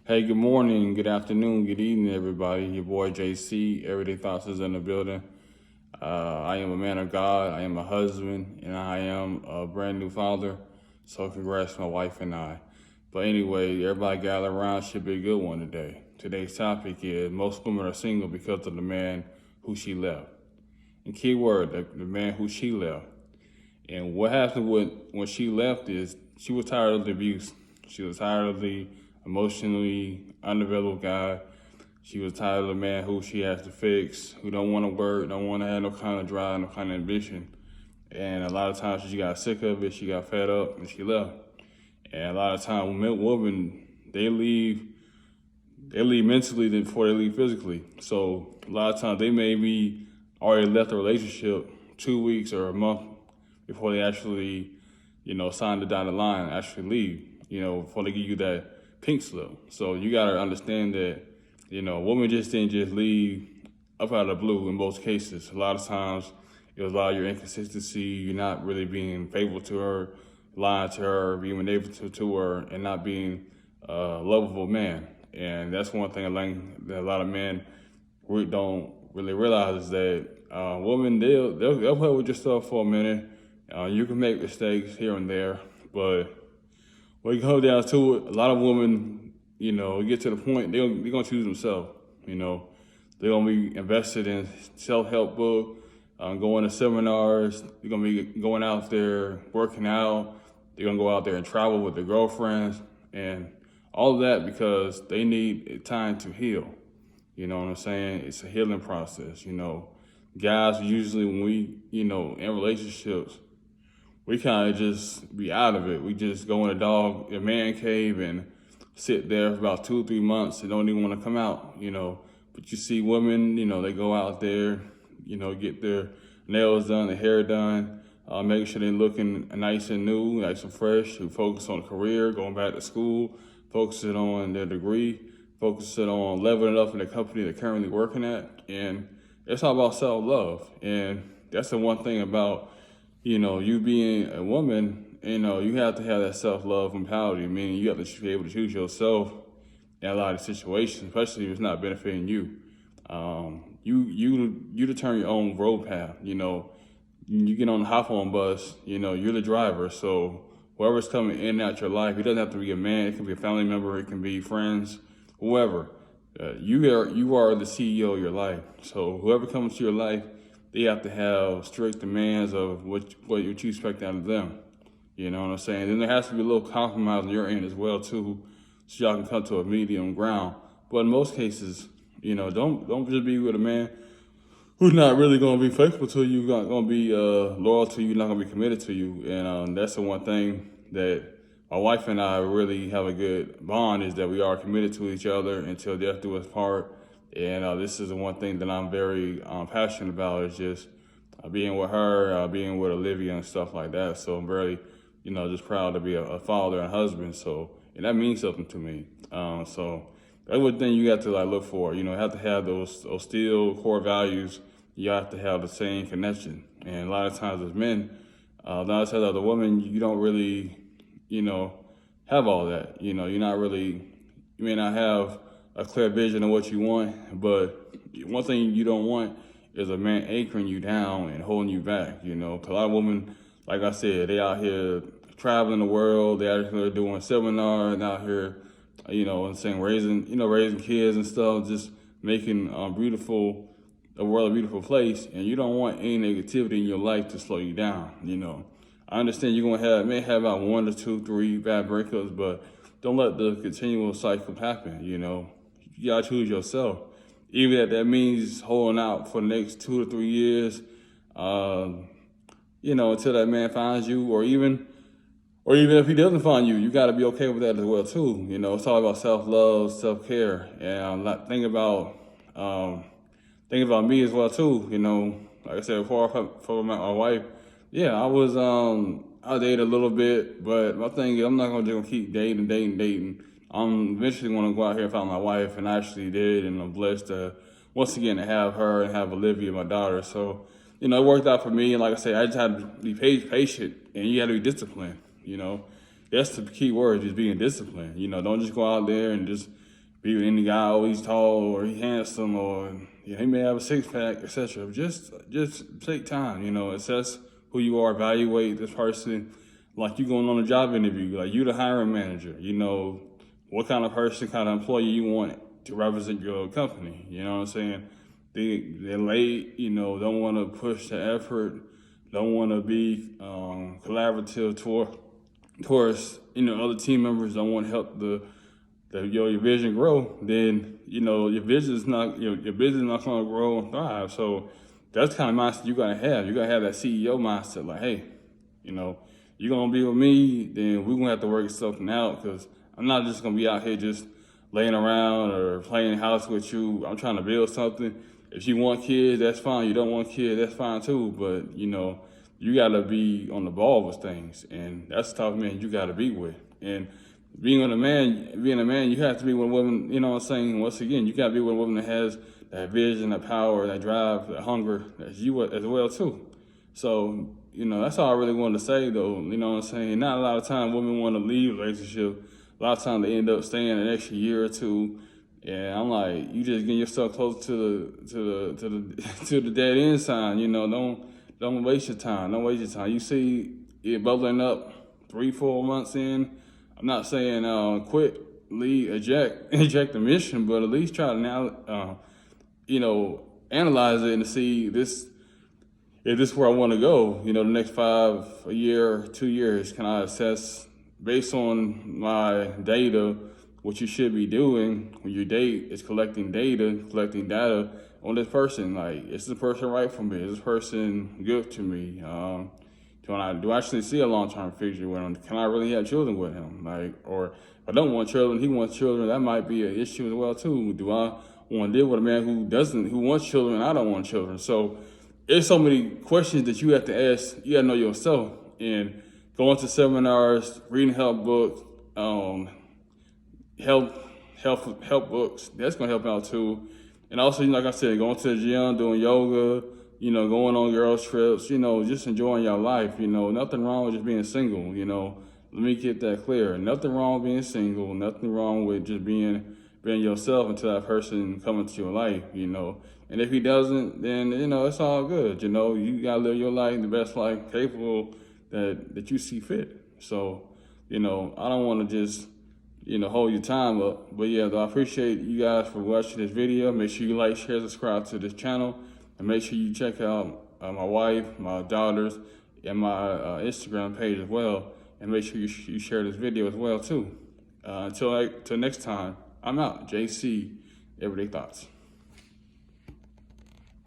Hey, good morning, good afternoon, good evening, everybody. Your boy JC, Everyday Thoughts is in the building. I am a man of God, I am a husband, and I am a brand new father. So congrats to my wife and I. But anyway, everybody gather around, should be a good one today. Today's topic is most women are single because of the man who she left. And key word, the man who she left. And what happened when she left is she was tired of the abuse. She was tired of the emotionally unavailable guy. She was tired of the man who she has to fix, who don't want to work, don't want to have no kind of drive, no kind of ambition. And a lot of times she got sick of it, she got fed up, and she left. And a lot of times women, they leave mentally before they leave physically. So a lot of times they may be already left the relationship 2 weeks or a month before they actually, sign the dotted line, actually leave, before they give you that pink slip. So you gotta understand that, women just didn't just leave up out of the blue in most cases. A lot of times it was a lot of your inconsistency, you're not really being faithful to her, lying to her, being manipulative to her, and not being a lovable man. And that's one thing I think that a lot of men don't really realize is that women, they'll play with yourself for a minute. You can make mistakes here and there, but when you come down to it, a lot of women, get to the point, they're going to choose themselves. They're going to be invested in self-help book, going to seminars. They're going to be going out there working out. They're going to go out there and travel with their girlfriends and all of that because they need time to heal. You know what I'm saying? It's a healing process. Guys usually when we, in relationships, we kind of just be out of it. We just go in a man cave and sit there for about 2 or 3 months and don't even want to come out, But you see women, they go out there, get their nails done, their hair done, making sure they're looking nice and new, nice and fresh, who focus on career, going back to school, focusing on their degree, focusing on leveling up in the company they're currently working at. And it's all about self-love. And that's the one thing about, you being a woman, you have to have that self-love mentality, meaning you have to be able to choose yourself in a lot of situations, especially if it's not benefiting you. You determine your own road path. You get on the hop-on bus, you're the driver. So whoever's coming in and out your life, it doesn't have to be a man. It can be a family member. It can be friends, whoever. You are the CEO of your life. So whoever comes to your life, they have to have strict demands of what you expect out of them. You know what I'm saying? Then there has to be a little compromise on your end as well too, so y'all can come to a medium ground. But in most cases, don't just be with a man who's not really going to be faithful to you, not going to be loyal to you, not going to be committed to you. And that's the one thing that my wife and I really have a good bond, is that we are committed to each other until death do us part. And this is the one thing that I'm very passionate about, is just being with her, being with Olivia and stuff like that. So I'm very, just proud to be a father and husband. So, and that means something to me. So that's one thing you got to look for. Have to have those still core values. You have to have the same connection. And a lot of times as men, a lot of times as a woman, you don't really, have all that. You're not really, you may not have a clear vision of what you want, but one thing you don't want is a man anchoring you down and holding you back, because a lot of women, like I said, they out here traveling the world, they out here doing seminars, out here, saying raising kids and stuff, just making the world a beautiful place, and you don't want any negativity in your life to slow you down. I understand you may have about 1 to 2, 3 bad breakups, but don't let the continual cycle happen. You gotta choose yourself. Even if that means holding out for the next 2 to 3 years, until that man finds you, or even if he doesn't find you, you gotta be okay with that as well too. It's all about self-love, self-care, and I'm not thinking about me as well too. Like I said before, for my wife, yeah, I dated a little bit, but my thing is I'm not gonna keep dating. I'm eventually gonna go out here and find my wife, and I actually did, and I'm blessed to once again to have her and have Olivia, my daughter. So, it worked out for me, and like I said, I just had to be patient, and you had to be disciplined. That's the key word, just being disciplined. Don't just go out there and just be with any guy, oh, he's tall or he handsome or he may have a six-pack, etc. Just take time, assess who you are, evaluate this person like you going on a job interview, like you the hiring manager, what kind of person, kind of employee you want to represent your company, you know what I'm saying? They're late, don't want to push the effort, don't want to be collaborative towards, other team members, don't want to help your vision grow, then, your business is not going to grow and thrive. So that's the kind of mindset you got to have. You got to have that CEO mindset, like, hey, you're going to be with me, then we're going to have to work something out, because I'm not just going to be out here just laying around or playing house with you. I'm trying to build something. If you want kids, that's fine. You don't want kids, that's fine too. But, you got to be on the ball with things. And that's the type of man you got to be with. And being a man, you have to be with a woman, once again, you got to be with a woman that has that vision, that power, that drive, that hunger, as you as well too. So, that's all I really wanted to say though, Not a lot of time women want to leave a relationship. A lot of times they end up staying an extra year or two. And I'm like, you just getting yourself close to the dead end sign, don't waste your time. Don't waste your time. You see it bubbling up 3-4 months in. I'm not saying quit, leave, eject the mission, but at least try to now, analyze it and see this. If this is where I want to go, the next a year, 2 years, can I assess based on my data what you should be doing when you date is collecting data on this person. Like, is this person right for me? Is this person good to me? Do I actually see a long-term future with him? Can I really have children with him? Or if I don't want children, he wants children, that might be an issue as well too. Do I want to deal with a man who wants children and I don't want children? So there's so many questions that you have to ask. You got to know yourself, and going to seminars, reading help books, help books, that's going to help out too. And also, like I said, going to the gym, doing yoga, going on girls trips, just enjoying your life, nothing wrong with just being single, let me get that clear. Nothing wrong with being single, nothing wrong with just being yourself until that person comes into your life, And if he doesn't, then, it's all good, you got to live your life, the best life capable that you see fit. So, I don't want to just, hold your time up. But yeah, though, I appreciate you guys for watching this video. Make sure you like, share, subscribe to this channel. And make sure you check out my wife, my daughters, and my Instagram page as well. And make sure you share this video as well too. Until next time, I'm out. JC, Everyday Thoughts.